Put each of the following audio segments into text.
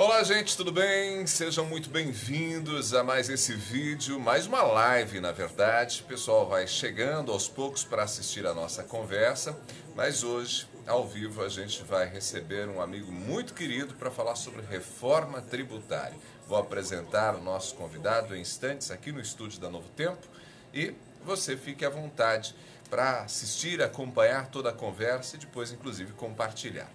Olá, gente, tudo bem? Sejam muito bem-vindos a mais esse vídeo, mais uma live, na verdade. O pessoal vai chegando aos poucos para assistir a nossa conversa, mas hoje, ao vivo, a gente vai receber um amigo muito querido para falar sobre reforma tributária. Vou apresentar o nosso convidado em instantes aqui no estúdio da Novo Tempo e você fique à vontade para assistir, acompanhar toda a conversa e depois, inclusive, compartilhar.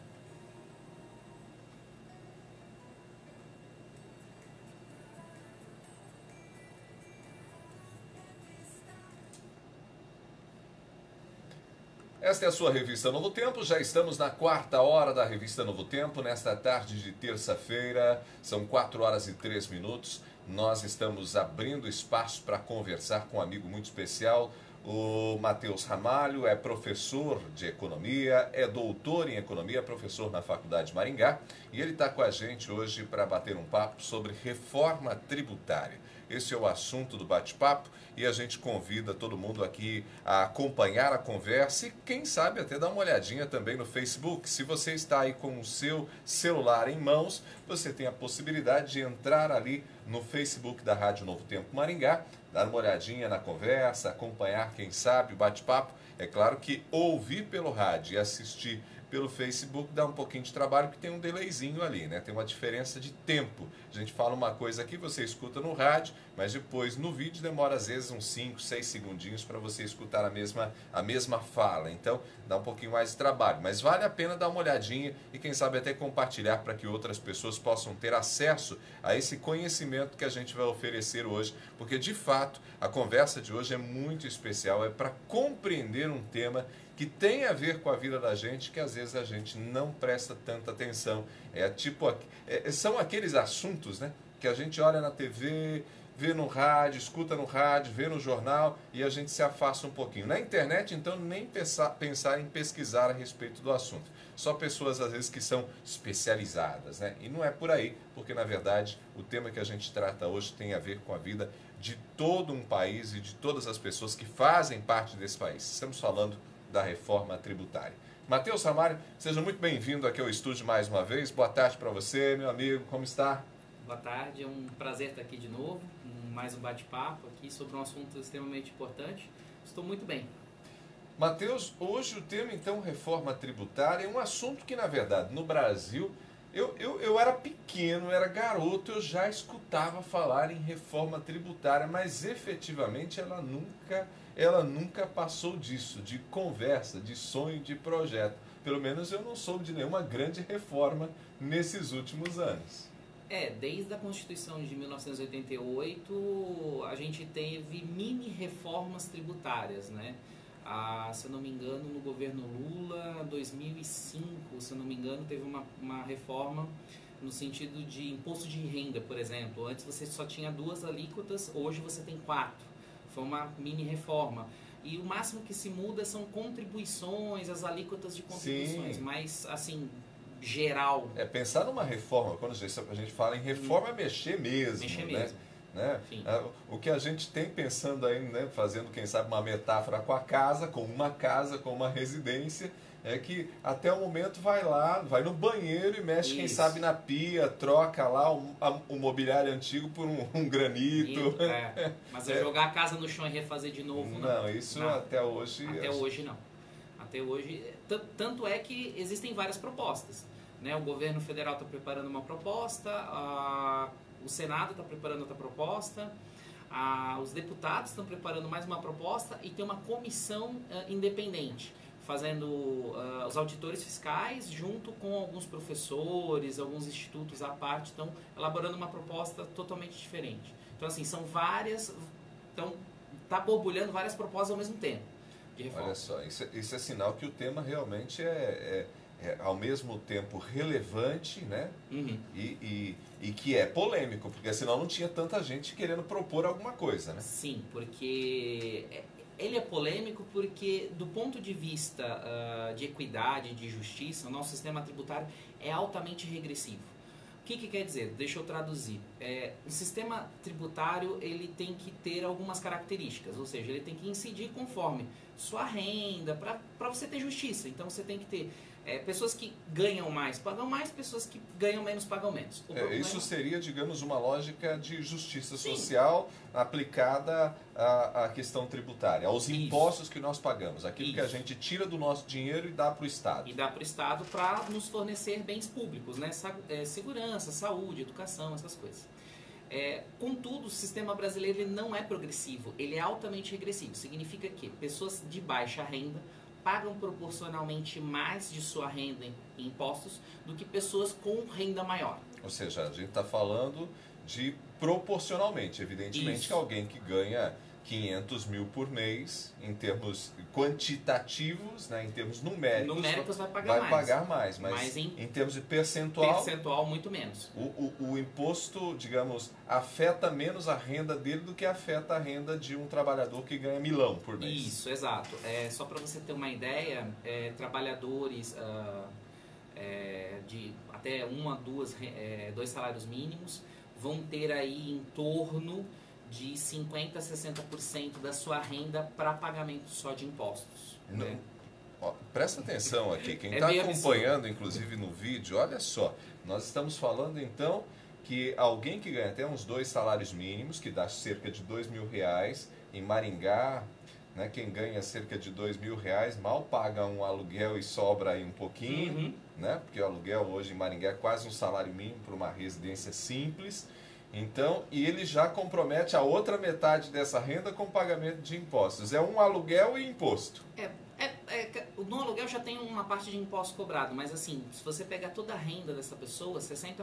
Esta é a sua revista Novo Tempo, já estamos na quarta hora da revista Novo Tempo, nesta tarde de terça-feira, são 4 horas e 3 minutos, nós estamos abrindo espaço para conversar com um amigo muito especial, o Matheus Ramalho, é professor de economia, é doutor em economia, professor na Faculdade de Maringá, e ele está com a gente hoje para bater um papo sobre reforma tributária. Esse é o assunto do bate-papo e a gente convida todo mundo aqui a acompanhar a conversa e quem sabe até dar uma olhadinha também no Facebook. Se você está aí com o seu celular em mãos, você tem a possibilidade de entrar ali no Facebook da Rádio Novo Tempo Maringá, dar uma olhadinha na conversa, acompanhar, quem sabe, o bate-papo. É claro que ouvir pelo rádio e assistir pelo Facebook dá um pouquinho de trabalho, porque tem um delayzinho ali, né? Tem uma diferença de tempo. A gente fala uma coisa aqui, você escuta no rádio, mas depois no vídeo demora às vezes uns 5, 6 segundinhos para você escutar a mesma fala. Então dá um pouquinho mais de trabalho, mas vale a pena dar uma olhadinha e quem sabe até compartilhar para que outras pessoas possam ter acesso a esse conhecimento que a gente vai oferecer hoje, porque de fato a conversa de hoje é muito especial, é para compreender um tema que tem a ver com a vida da gente, que às vezes a gente não presta tanta atenção. São aqueles assuntos, né, que a gente olha na TV, vê no rádio, escuta no rádio, vê no jornal e a gente se afasta um pouquinho. Na internet, então, nem pensar em pesquisar a respeito do assunto. Só pessoas, às vezes, que são especializadas, né? E não é por aí, porque, na verdade, o tema que a gente trata hoje tem a ver com a vida de todo um país e de todas as pessoas que fazem parte desse país. Estamos falando da reforma tributária. Matheus Ramalho, seja muito bem-vindo aqui ao estúdio mais uma vez. Boa tarde para você, meu amigo, como está? Boa tarde, é um prazer estar aqui de novo, mais um bate-papo aqui sobre um assunto extremamente importante. Estou muito bem. Matheus, hoje o tema então reforma tributária é um assunto que na verdade no Brasil, eu era pequeno, era garoto, eu já escutava falar em reforma tributária, mas efetivamente ela nunca passou disso, de conversa, de sonho, de projeto. Pelo menos eu não soube de nenhuma grande reforma nesses últimos anos. Desde a Constituição de 1988, a gente teve mini reformas tributárias, né? Se eu não me engano, no governo Lula, 2005, se eu não me engano, teve uma reforma no sentido de imposto de renda, por exemplo. Antes você só tinha 2 alíquotas, hoje você tem 4. Foi uma mini reforma. E o máximo que se muda são contribuições, as alíquotas de contribuições, Sim. mas assim, geral. Pensar numa reforma, quando a gente fala em reforma, é mexer mesmo. Mexer né? mesmo. Né? O que a gente tem pensando aí, né, fazendo, quem sabe, uma metáfora com a casa, com uma residência, é que até o momento vai lá, vai no banheiro e mexe, quem sabe, na pia, troca lá o mobiliário antigo por um granito. Mas jogar a casa no chão e refazer de novo, não. Não, isso não. Até hoje... Até hoje não. Até hoje... Tanto é que existem várias propostas. Né? O governo federal está preparando uma proposta, o Senado está preparando outra proposta, os deputados estão preparando mais uma proposta e tem uma comissão independente, fazendo os auditores fiscais junto com alguns professores, alguns institutos à parte, estão elaborando uma proposta totalmente diferente. Então, assim, são várias... Então, está borbulhando várias propostas ao mesmo tempo de reforma. Olha só, isso é sinal que o tema realmente é ao mesmo tempo relevante, né? Uhum. E que é polêmico, porque senão não tinha tanta gente querendo propor alguma coisa, né? Sim, porque ele é polêmico porque do ponto de vista de equidade, de justiça, o nosso sistema tributário é altamente regressivo. O que quer dizer? Deixa eu traduzir. O sistema tributário ele tem que ter algumas características, ou seja, ele tem que incidir conforme sua renda, para você ter justiça. Então você tem que ter Pessoas que ganham mais pagam mais, pessoas que ganham menos pagam menos. Isso seria, digamos, uma lógica de justiça Sim. social aplicada à questão tributária, aos impostos que nós pagamos, aquilo que a gente tira do nosso dinheiro e dá para o Estado. E dá para o Estado para nos fornecer bens públicos, né? Segurança, saúde, educação, essas coisas. Contudo, o sistema brasileiro ele não é progressivo, ele é altamente regressivo. Significa que pessoas de baixa renda pagam proporcionalmente mais de sua renda em impostos do que pessoas com renda maior. Ou seja, a gente está falando de proporcionalmente. Evidentemente Isso. que alguém que ganha 500 mil por mês, em termos quantitativos, né, em termos numéricos vai pagar mais. Mas em termos de percentual, muito menos. O imposto, digamos, afeta menos a renda dele do que afeta a renda de um trabalhador que ganha milão por mês. Isso, exato. Só para você ter uma ideia, trabalhadores de até 1 a 2 salários mínimos vão ter aí em torno de 50% a 60% da sua renda para pagamento só de impostos. Né? Presta atenção aqui, quem está acompanhando, inclusive no vídeo, olha só, nós estamos falando então que alguém que ganha até uns 2 salários mínimos, que dá cerca de R$2.000, em Maringá, né, quem ganha cerca de R$2.000 mal paga um aluguel e sobra aí um pouquinho, né, porque o aluguel hoje em Maringá é quase um salário mínimo para uma residência simples. Então, e ele já compromete a outra metade dessa renda com pagamento de impostos. É um aluguel e imposto. No aluguel já tem uma parte de imposto cobrado, mas assim, se você pegar toda a renda dessa pessoa, 60%,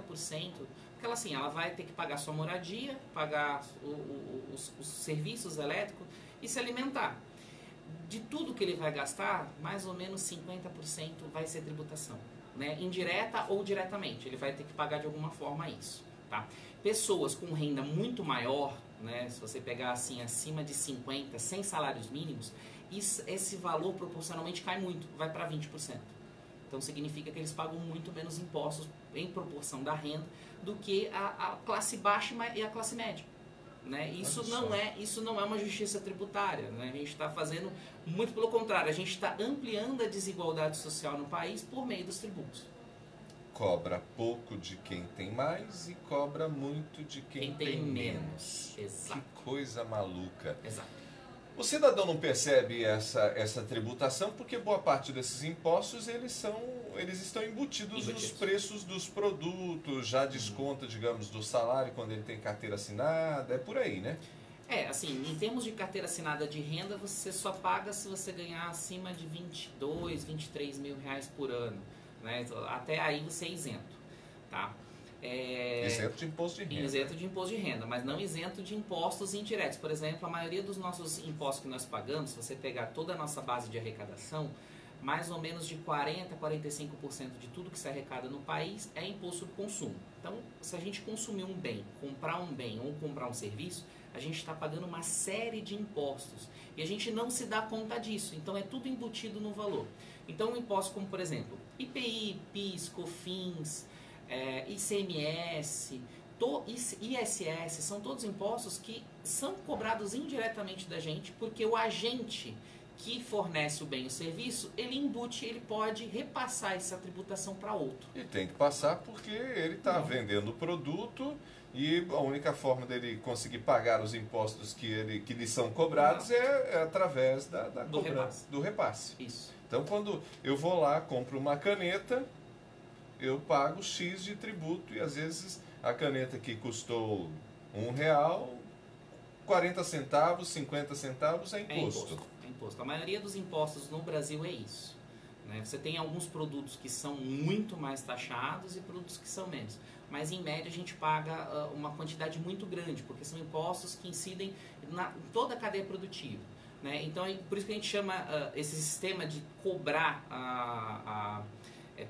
porque ela vai ter que pagar sua moradia, pagar os serviços elétricos e se alimentar. De tudo que ele vai gastar, mais ou menos 50% vai ser tributação, né? Indireta ou diretamente, ele vai ter que pagar de alguma forma isso, tá? Pessoas com renda muito maior, né, se você pegar assim acima de 50, 100 salários mínimos, esse valor proporcionalmente cai muito, vai para 20%. Então significa que eles pagam muito menos impostos em proporção da renda do que a classe baixa e a classe média. Né? Isso não é uma justiça tributária. Né? A gente está fazendo muito pelo contrário, a gente está ampliando a desigualdade social no país por meio dos tributos. Cobra pouco de quem tem mais e cobra muito de quem tem menos. Exato. Que coisa maluca. Exato. O cidadão não percebe essa tributação porque boa parte desses impostos eles estão embutidos nos preços dos produtos, já desconta, digamos, do salário quando ele tem carteira assinada, é por aí, né? Assim, em termos de carteira assinada de renda, você só paga se você ganhar acima de 22, 23 mil reais por ano. Né? Até aí você é isento, tá? Isento de imposto de renda. Isento de imposto de renda, mas não isento de impostos indiretos. Por exemplo, a maioria dos nossos impostos que nós pagamos, se você pegar toda a nossa base de arrecadação, mais ou menos de 40% a 45% de tudo que se arrecada no país é imposto do consumo. Então, se a gente consumir um bem, comprar um bem ou comprar um serviço, a gente está pagando uma série de impostos. E a gente não se dá conta disso. Então, é tudo embutido no valor. Então, um imposto como, por exemplo, IPI, PIS, COFINS, ICMS, ISS, são todos impostos que são cobrados indiretamente da gente, porque o agente que fornece o bem e o serviço, ele pode repassar essa tributação para outro. E tem que passar porque ele está vendendo o produto e a única forma dele conseguir pagar os impostos que lhe são cobrados é através do repasse. Isso. Então, quando eu vou lá, compro uma caneta, eu pago X de tributo e às vezes a caneta que custou R$1, 40 centavos, 50 centavos é imposto. É imposto. A maioria dos impostos no Brasil é isso. Né? Você tem alguns produtos que são muito mais taxados e produtos que são menos. Mas em média a gente paga uma quantidade muito grande, porque são impostos que incidem em toda a cadeia produtiva. Né? Então, por isso que a gente chama esse sistema de cobrar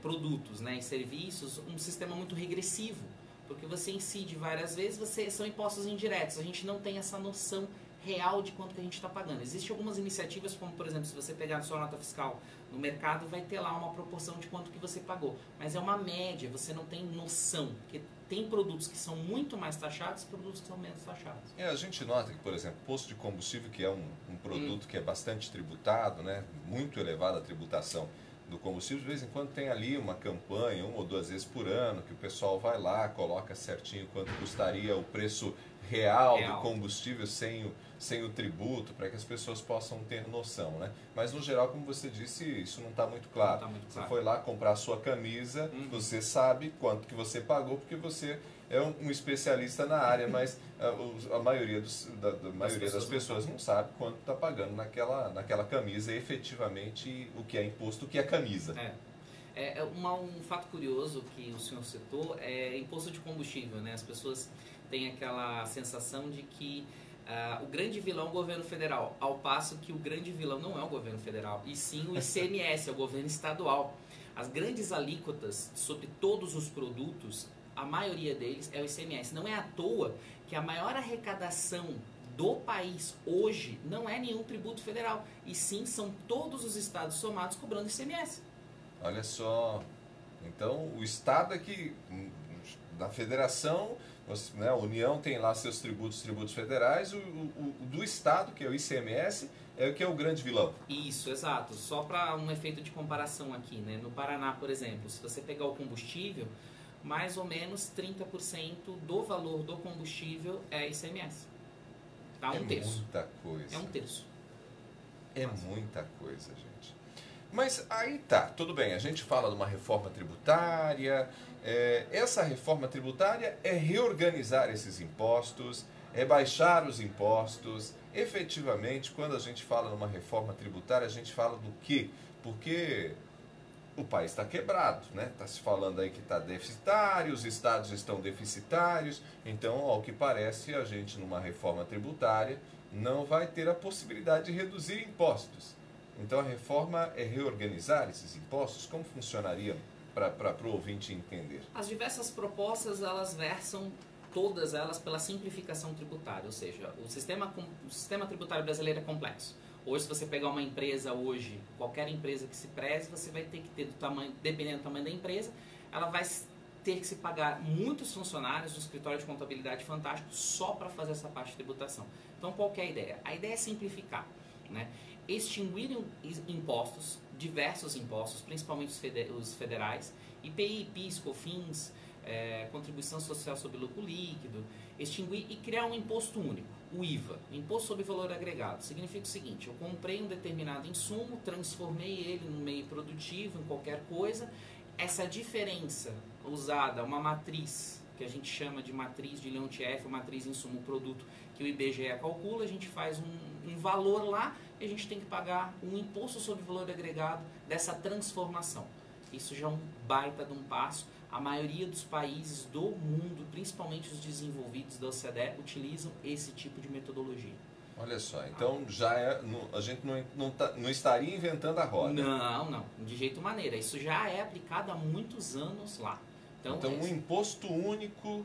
produtos, né, e serviços um sistema muito regressivo, porque você incide várias vezes, são impostos indiretos, a gente não tem essa noção real de quanto que a gente está pagando. Existem algumas iniciativas, como por exemplo, se você pegar a sua nota fiscal no mercado, vai ter lá uma proporção de quanto que você pagou, mas é uma média, você não tem noção, porque tem produtos que são muito mais taxados e produtos que são menos taxados. A gente nota que, por exemplo, posto de combustível, que é um produto que é bastante tributado, né, muito elevada a tributação do combustível, de vez em quando tem ali uma campanha, 1 ou 2 vezes por ano, que o pessoal vai lá, coloca certinho quanto custaria o preço real do combustível sem o tributo, para que as pessoas possam ter noção, né? Mas no geral, como você disse, isso não está muito claro. Não tá muito claro. Você foi lá comprar a sua camisa, você sabe quanto que você pagou, porque você é um especialista na área, mas a maioria, das pessoas não sabe quanto está pagando naquela camisa e efetivamente o que é imposto, o que é camisa. Um fato curioso que o senhor citou é imposto de combustível, né? As pessoas têm aquela sensação de que o grande vilão é o governo federal, ao passo que o grande vilão não é o governo federal, e sim o ICMS, é o governo estadual. As grandes alíquotas sobre todos os produtos, a maioria deles é o ICMS. Não é à toa que a maior arrecadação do país hoje não é nenhum tributo federal, e sim são todos os estados somados cobrando ICMS. Olha só, então o estado aqui, da federação, né, a União tem lá seus tributos federais, o do estado, que é o ICMS, é o que é o grande vilão. Isso, exato. Só para um efeito de comparação aqui, né? No Paraná, por exemplo, se você pegar o combustível, mais ou menos 30% do valor do combustível é ICMS. Tá? Um terço. É muita coisa. É um terço. É muita coisa, gente. Mas aí tá, tudo bem, a gente fala de uma reforma tributária, essa reforma tributária é reorganizar esses impostos, é baixar os impostos. Efetivamente, quando a gente fala numa reforma tributária, a gente fala do quê? Porque o país está quebrado, né? Está se falando aí que está deficitário, os estados estão deficitários, então, ao que parece, a gente numa reforma tributária não vai ter a possibilidade de reduzir impostos. Então a reforma é reorganizar esses impostos? Como funcionaria para o ouvinte entender? As diversas propostas, elas versam todas elas pela simplificação tributária, ou seja, o sistema tributário brasileiro é complexo. Hoje, se você pegar uma empresa hoje, qualquer empresa que se preze, você vai ter que ter, dependendo do tamanho da empresa, ela vai ter que se pagar muitos funcionários, um escritório de contabilidade fantástico, só para fazer essa parte de tributação. Então, qual que é a ideia? A ideia é simplificar, né? Extinguir impostos, diversos impostos, principalmente os federais, IPI, PIS, COFINS, contribuição social sobre lucro líquido, extinguir e criar um imposto único, o IVA, Imposto sobre Valor Agregado. Significa o seguinte: eu comprei um determinado insumo, transformei ele num meio produtivo, em qualquer coisa, essa diferença usada, uma matriz, que a gente chama de matriz de Leontief, matriz insumo-produto, que o IBGE calcula, a gente faz um valor lá e a gente tem que pagar um imposto sobre valor agregado dessa transformação. Isso já é um baita de um passo. A maioria dos países do mundo, principalmente os desenvolvidos da OCDE, utilizam esse tipo de metodologia. Olha só, então a gente não estaria inventando a roda. Não, de jeito maneira. Isso já é aplicado há muitos anos lá. Então um imposto único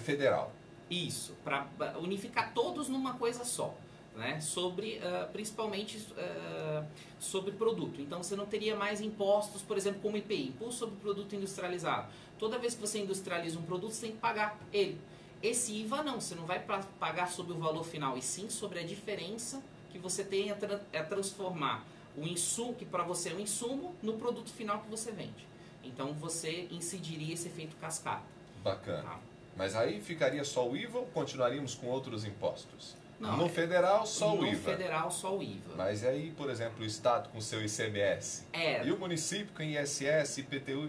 federal. Isso, para unificar todos numa coisa só, né? Principalmente sobre produto. Então você não teria mais impostos, por exemplo, como IPI, Imposto sobre Produto Industrializado. Toda vez que você industrializa um produto, você tem que pagar ele. Esse IVA não, você não vai pagar sobre o valor final, e sim sobre a diferença que você tem a transformar o insumo, que para você é um insumo, no produto final que você vende. Então você incidiria esse efeito cascata. Bacana. Tá? Mas aí ficaria só o IVA ou continuaríamos com outros impostos? Não, no federal, só o IVA. No federal, só o IVA. Mas aí, por exemplo, o Estado com seu ICMS. E o município com ISS, IPTU...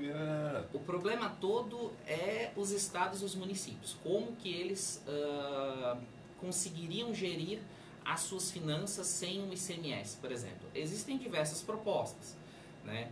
O problema todo é os estados e os municípios. Como que eles conseguiriam gerir as suas finanças sem um ICMS, por exemplo? Existem diversas propostas, né?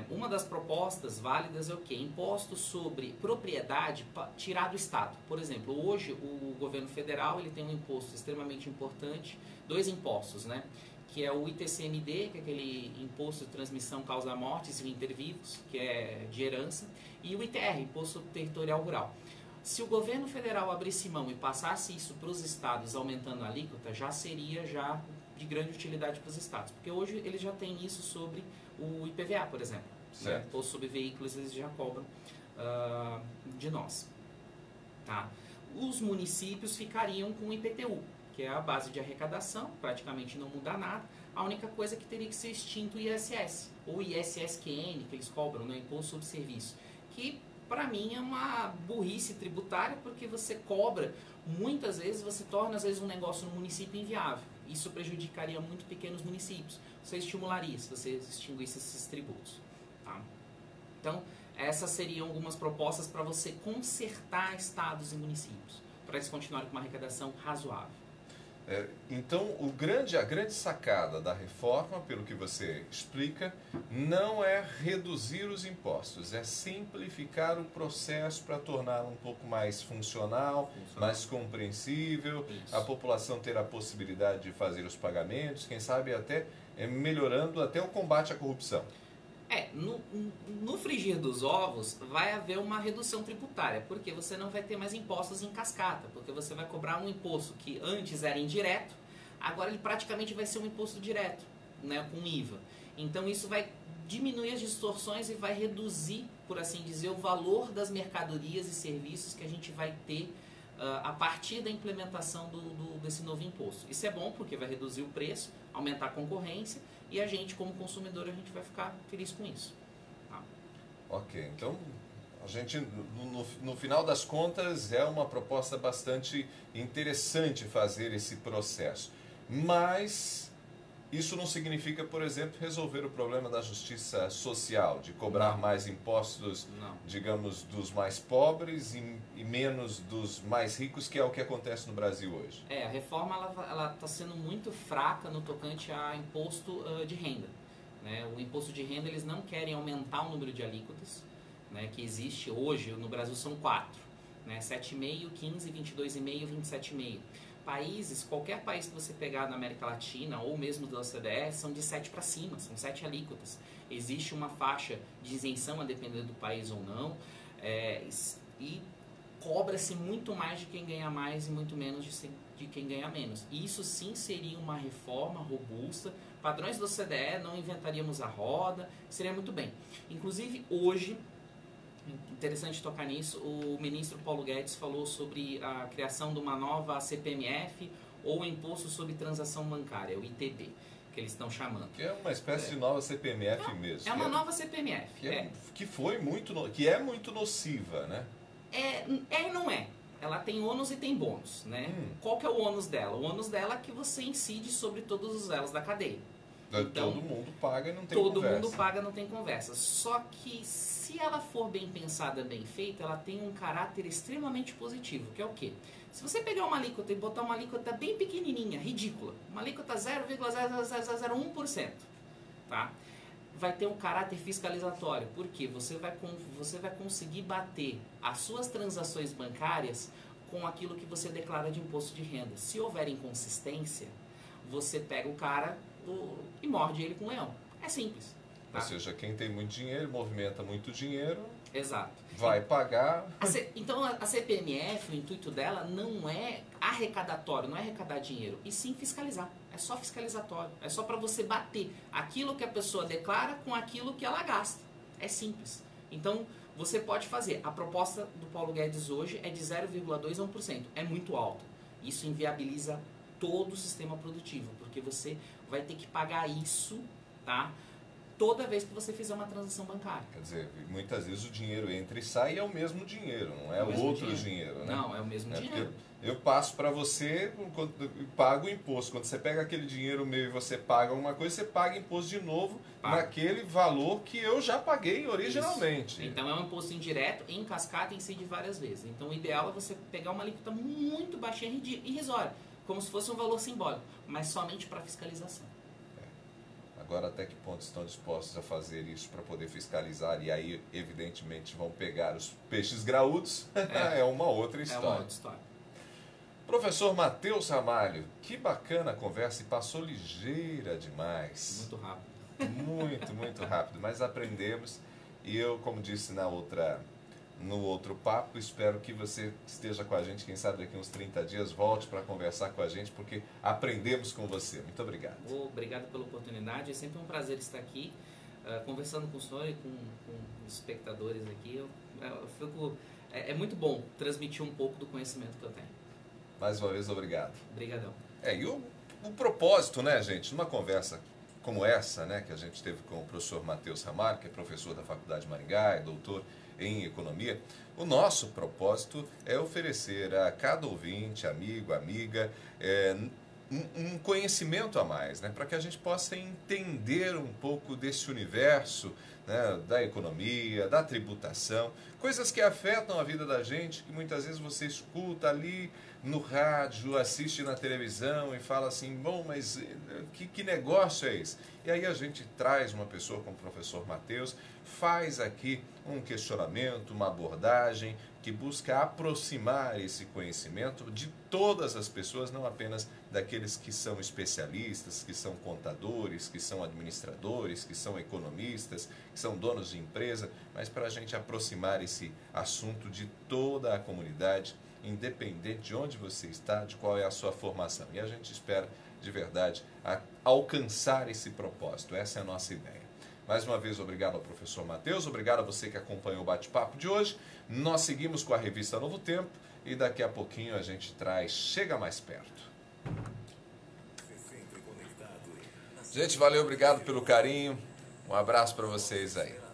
Uma das propostas válidas é o quê? Impostos sobre propriedade tirar do Estado. Por exemplo, hoje o governo federal ele tem um imposto extremamente importante, 2 impostos, né? Que é o ITCMD, que é aquele imposto de transmissão causa mortes e intervivos, que é de herança, e o ITR, Imposto Territorial Rural. Se o governo federal abrisse mão e passasse isso para os estados aumentando a alíquota, já seria de grande utilidade para os estados. Porque hoje eles já têm isso sobre o IPVA, por exemplo. Né? Imposto sobre veículos eles já cobram de nós. Tá? Os municípios ficariam com o IPTU, que é a base de arrecadação, praticamente não muda nada. A única coisa é que teria que ser extinto o ISS, ou ISSQN, que eles cobram, né, Imposto sobre Serviço, que para mim é uma burrice tributária, porque você cobra, muitas vezes você torna às vezes um negócio no município inviável. Isso prejudicaria muito pequenos municípios. Você estimularia se você extinguisse esses tributos. Tá? Então, essas seriam algumas propostas para você consertar estados e municípios, para eles continuarem com uma arrecadação razoável. Então, a grande sacada da reforma, pelo que você explica, não é reduzir os impostos, é simplificar o processo para torná-lo um pouco mais funcional, mais compreensível, a população ter a possibilidade de fazer os pagamentos, quem sabe até melhorando até o combate à corrupção. No frigir dos ovos vai haver uma redução tributária, porque você não vai ter mais impostos em cascata, porque você vai cobrar um imposto que antes era indireto, agora ele praticamente vai ser um imposto direto, né, com IVA. Então isso vai diminuir as distorções e vai reduzir, por assim dizer, o valor das mercadorias e serviços que a gente vai ter a partir da implementação desse novo imposto. Isso é bom porque vai reduzir o preço, aumentar a concorrência, e a gente, como consumidor, a gente vai ficar feliz com isso. Tá? Ok, então a gente, no final das contas, é uma proposta bastante interessante fazer esse processo. Mas isso não significa, por exemplo, resolver o problema da justiça social, de cobrar mais impostos, digamos, dos mais pobres e menos dos mais ricos, que é o que acontece no Brasil hoje. A reforma ela está sendo muito fraca no tocante a imposto de renda. Né? O imposto de renda, eles não querem aumentar o número de alíquotas, né, que existe hoje, no Brasil são 4, né, 7,5, 15, 22,5 e 27,5. Países, qualquer país que você pegar na América Latina ou mesmo da OCDE, são de 7 para cima, são 7 alíquotas. Existe uma faixa de isenção a depender do país ou não, e cobra-se muito mais de quem ganha mais e muito menos de quem ganha menos. E isso sim seria uma reforma robusta. Padrões da OCDE, não inventaríamos a roda, seria muito bem. Inclusive hoje, interessante tocar nisso, o ministro Paulo Guedes falou sobre a criação de uma nova CPMF ou Imposto sobre Transação Bancária, o ITB, que eles estão chamando. Que é uma espécie de nova CPMF mesmo. É uma nova CPMF. Que é muito nociva, né? E não é. Ela tem ônus e tem bônus, né? Qual que é o ônus dela? O ônus dela é que você incide sobre todos os elos da cadeia. Então, todo mundo paga e não tem conversa. Todo mundo paga, não tem conversa. Só que se ela for bem pensada, bem feita, ela tem um caráter extremamente positivo, que é o quê? Se você pegar uma alíquota e botar uma alíquota bem pequenininha, ridícula, uma alíquota 0,0001%, tá? Vai ter um caráter fiscalizatório, porque você vai conseguir bater as suas transações bancárias com aquilo que você declara de imposto de renda. Se houver inconsistência, você pega o cara e morde ele com o leão. É simples. Tá? Ou seja, quem tem muito dinheiro, movimenta muito dinheiro, exato, vai pagar. Então a CPMF, o intuito dela não é arrecadatório, não é arrecadar dinheiro, e sim fiscalizar. É só fiscalizatório. É só para você bater aquilo que a pessoa declara com aquilo que ela gasta. É simples. Então você pode fazer. A proposta do Paulo Guedes hoje é de 0,2% a 1%. É muito alto. Isso inviabiliza todo o sistema produtivo, porque você vai ter que pagar isso, tá? Toda vez que você fizer uma transação bancária. Quer dizer, muitas vezes o dinheiro entra e sai e é o mesmo dinheiro, não é outro dinheiro, né? Não, é o mesmo dinheiro. Eu passo para você, pago o imposto. Quando você pega aquele dinheiro meu e você paga alguma coisa, você paga imposto de novo naquele valor que eu já paguei originalmente. Isso. Então é um imposto indireto, em cascata, incide várias vezes. Então o ideal é você pegar uma alíquota muito baixinha, irrisória, como se fosse um valor simbólico, mas somente para fiscalização. Agora, até que ponto estão dispostos a fazer isso para poder fiscalizar? E aí, evidentemente, vão pegar os peixes graúdos. É uma outra história. É uma outra história. Professor Matheus Ramalho, que bacana a conversa e passou ligeira demais. Muito rápido. Muito, muito rápido. Mas aprendemos. E eu, como disse no outro papo, espero que você esteja com a gente, quem sabe daqui uns 30 dias, volte para conversar com a gente, porque aprendemos com você. Muito obrigado. Obrigado pela oportunidade, é sempre um prazer estar aqui, conversando com o senhor e com os espectadores aqui. É muito bom transmitir um pouco do conhecimento que eu tenho. Mais uma vez, obrigado. Obrigadão. E o propósito, né, gente, numa conversa como essa, né, que a gente teve com o professor Matheus Ramalho, que é professor da Faculdade de Maringá, é doutor em economia, o nosso propósito é oferecer a cada ouvinte, amigo, amiga, um conhecimento a mais, né, para que a gente possa entender um pouco desse universo, né, da economia, da tributação, coisas que afetam a vida da gente, que muitas vezes você escuta ali no rádio, assiste na televisão e fala assim, bom, mas que negócio é esse? E aí a gente traz uma pessoa como o professor Matheus, faz aqui um questionamento, uma abordagem que busca aproximar esse conhecimento de todas as pessoas, não apenas daqueles que são especialistas, que são contadores, que são administradores, que são economistas, que são donos de empresa, mas para a gente aproximar esse assunto de toda a comunidade, independente de onde você está, de qual é a sua formação. E a gente espera, de verdade, alcançar esse propósito. Essa é a nossa ideia. Mais uma vez, obrigado ao professor Matheus, obrigado a você que acompanhou o bate-papo de hoje. Nós seguimos com a revista Novo Tempo e daqui a pouquinho a gente traz Chega Mais Perto. Gente, valeu, obrigado pelo carinho. Um abraço para vocês aí.